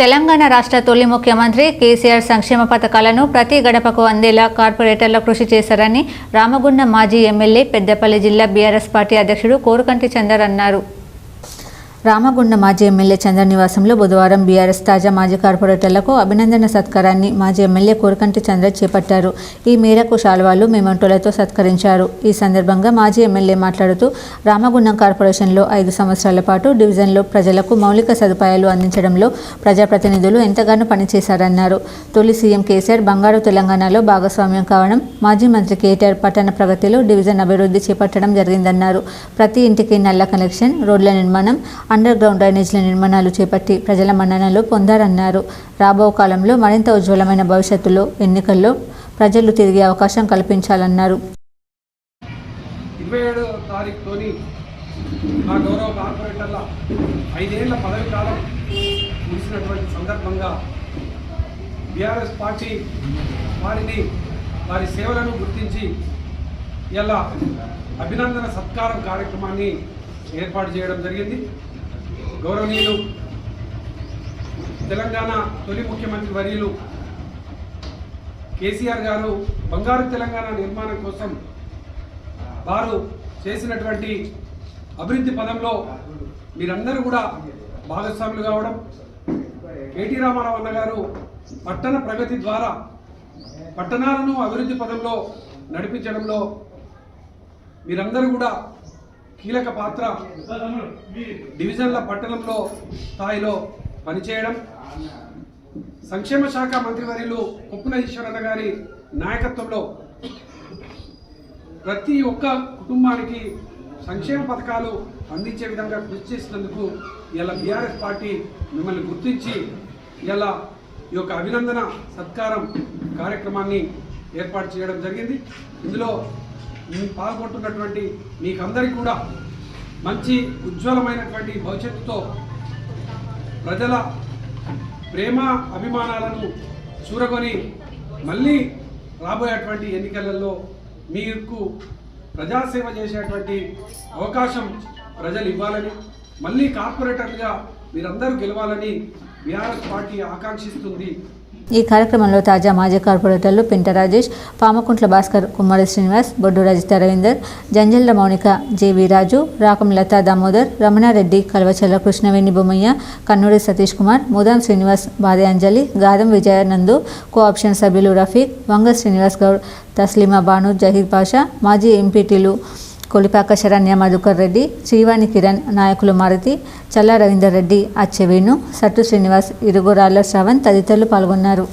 తెలంగాణ రాష్ట్ర తొలి ముఖ్యమంత్రి కేసీఆర్ సంక్షేమ పథకాలను ప్రతి గడపకు అందేలా కార్పొరేటర్లు కృషి చేశారని రామగుండం మాజీ ఎమ్మెల్యే పెద్దపల్లి జిల్లా బీఆర్ఎస్ పార్టీ అధ్యక్షుడు కోరుకంటి చందర్ అన్నారు. రామగుండం మాజీ ఎమ్మెల్యే చందర్ నివాసంలో బుధవారం బీఆర్ఎస్ తాజా మాజీ కార్పొరేటర్లకు అభినందన సత్కారాన్ని మాజీ ఎమ్మెల్యే కోరుకంటి చందర్ చేపట్టారు. ఈ మేరకు శాల్వాలు మెమెంటోలతో సత్కరించారు. ఈ సందర్భంగా మాజీ ఎమ్మెల్యే మాట్లాడుతూ రామగుండం కార్పొరేషన్లో 5 సంవత్సరాల పాటు డివిజన్లో ప్రజలకు మౌలిక సదుపాయాలు అందించడంలో ప్రజాప్రతినిధులు ఎంతగానో పనిచేశారన్నారు. తొలి సీఎం కేసీఆర్ బంగారు తెలంగాణలో భాగస్వామ్యం కావడం, మాజీ మంత్రి కేటీఆర్ పట్టణ ప్రగతిలో డివిజన్ అభివృద్ధి చేపట్టడం జరిగిందన్నారు. ప్రతి ఇంటికి నల్ల కనెక్షన్, రోడ్ల నిర్మాణం, అండర్ గ్రౌండ్ డ్రైనేజీల నిర్మాణాలు చేపట్టి ప్రజల మన్ననలు పొందారన్నారు. రాబో కాలంలో మరింత ఉజ్వలమైన భవిష్యత్తులో ఎన్నికల్లో ప్రజలు తిరిగే అవకాశం కల్పించాలన్నారు. 27వ తారీఖుతోని మా గౌరవ కార్పొరేటర్ల 5 ఏళ్ల పదవి కాలం ముగిసినటువంటి సందర్భంగా బీఆర్ఎస్ పార్టీ వారి సేవలను గుర్తించి ఇలా అభినందన సత్కారం కార్యక్రమాన్ని ఏర్పాటు చేయడం జరిగింది. గౌరవనీయులు తెలంగాణ తొలి ముఖ్యమంత్రి వర్యులు కేసీఆర్ గారు బంగారు తెలంగాణ నిర్మాణం కోసం వారు చేసినటువంటి అభివృద్ధి పదంలో మీరందరూ కూడా భాగస్వాములు కావడం, కేటీ రామారావు అన్న గారు పట్టణ ప్రగతి ద్వారా పట్టణాలను అభివృద్ధి పదంలో నడిపించడంలో మీరందరూ కూడా కీలక పాత్ర, డివిజన్ల పట్టణంలో స్థాయిలో పనిచేయడం, సంక్షేమ శాఖ మంత్రివర్యులు కొప్పుల ఈశ్వరన్న గారి నాయకత్వంలో ప్రతి ఒక్క కుటుంబానికి సంక్షేమ పథకాలు అందించే విధంగా కృషి చేసినందుకు ఇలా బీఆర్ఎస్ పార్టీ మిమ్మల్ని గుర్తించి ఇలా ఈ యొక్క అభినందన సత్కారం కార్యక్రమాన్ని ఏర్పాటు చేయడం జరిగింది. ఇందులో పాల్గొంటున్నటువంటి మీకందరికీ కూడా మంచి ఉజ్వలమైనటువంటి భవిష్యత్తుతో ప్రజల ప్రేమ అభిమానాలను చూరగొని మళ్ళీ రాబోయేటువంటి ఎన్నికలలో మీకు ప్రజాసేవ చేసేటువంటి అవకాశం ప్రజలు ఇవ్వాలని, మళ్ళీ కార్పొరేటర్లుగా మీరందరూ గెలవాలని బీఆర్ఎస్ పార్టీ ఆకాంక్షిస్తుంది. ఈ కార్యక్రమంలో తాజా మాజీ కార్పొరేటర్లు పింట రాజేష్, పామకుంట్ల భాస్కర్, కుమ్మరి శ్రీనివాస్, బొడ్డు రజిత రవీందర్, జంజల్ల మౌనిక, జేవి రాజు, రాకం లతా దామోదర్, రమణారెడ్డి, కల్వచల్ల కృష్ణవేణి బొమ్మయ్య, కన్నూరి సతీష్ కుమార్, ముదాం శ్రీనివాస్, బాదే అంజలి, గాదం విజయానందు, కోఆప్షన్ సభ్యులు రఫీక్, వంగ శ్రీనివాస్ గౌడ్, తస్లీమా బాను, జహీర్ పాషా, మాజీ ఎంపీటీలు కొలిపాక శరణ్య మధుకర్ రెడ్డి, శ్రీవాణి కిరణ్, నాయకులు మారుతి, చల్లా రవీందర్ రెడ్డి, అచ్చెవేణు, సట్టు శ్రీనివాస్, ఇరుగురాళ్ల శ్రవణ్ తదితరులు పాల్గొన్నారు.